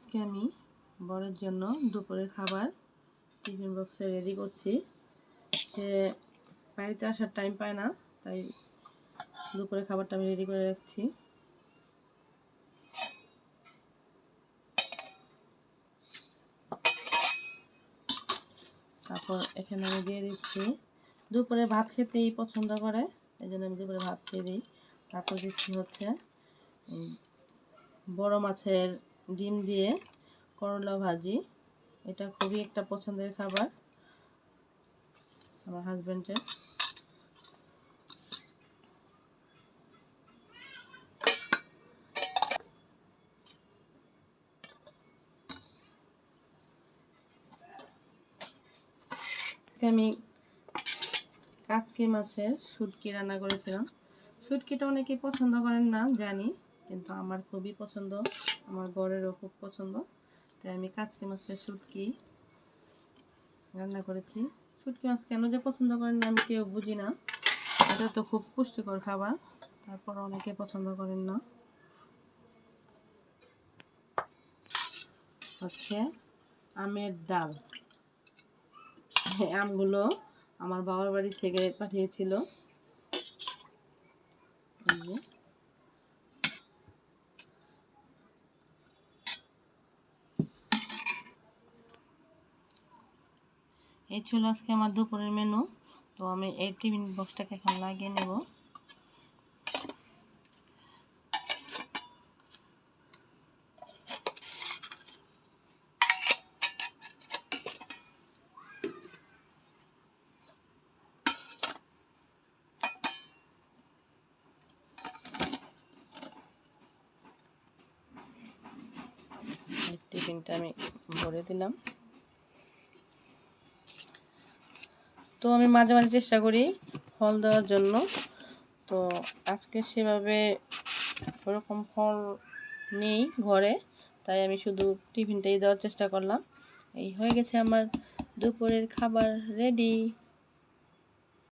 আজকে আমি বরের জন্য দুপুরের খাবার টিফিন বক্সে রেডি করছি। সে বাড়িতে আসার টাইম পায় না, তাই দুপুরের খাবারটা আমি রেডি করে রাখছি। তারপর এখানে আমি দিয়ে দিচ্ছি, দুপুরে ভাত খেতেই পছন্দ করে, এই জন্য আমি দুপুরে ভাত খেয়ে দিই। তারপর দিচ্ছি হচ্ছে বড় মাছের ডিম দিয়ে করলা ভাজি। এটা খুবই একটা পছন্দের খাবার আমার হাজব্যান্ডের। আমি কাচকি মাছের শুটকি রান্না করেছিলাম। শুটকিটা অনেকেই পছন্দ করেন না জানি, কিন্তু আমার খুবই পছন্দ, আমার বরেরও খুব পছন্দ, তাই আমি কাচকি মাছের শুটকি রান্না করেছি। শুটকি মাছ কেন যে পছন্দ করেন না আমি কেউ বুঝি না, এটা তো খুব পুষ্টিকর খাবার, তারপর অনেকে পছন্দ করেন না। হচ্ছে আমের ডাল, আমগুলো আমার বাবার বাড়ি থেকে পাঠিয়েছিল। এই ছিল আজকে আমার দুপুরের মেনু। তো আমি এই টিফিন বক্সটাকে এখন লাগিয়ে নেব। টিফিনটা আমি ভরে দিলাম। তো আমি মাঝে মাঝে চেষ্টা করি ফল দেওয়ার জন্য, তো আজকে সেভাবে ওরকম ফল নেই ঘরে, তাই আমি শুধু টিফিনটাই দেওয়ার চেষ্টা করলাম। এই হয়ে গেছে আমার দুপুরের খাবার রেডি।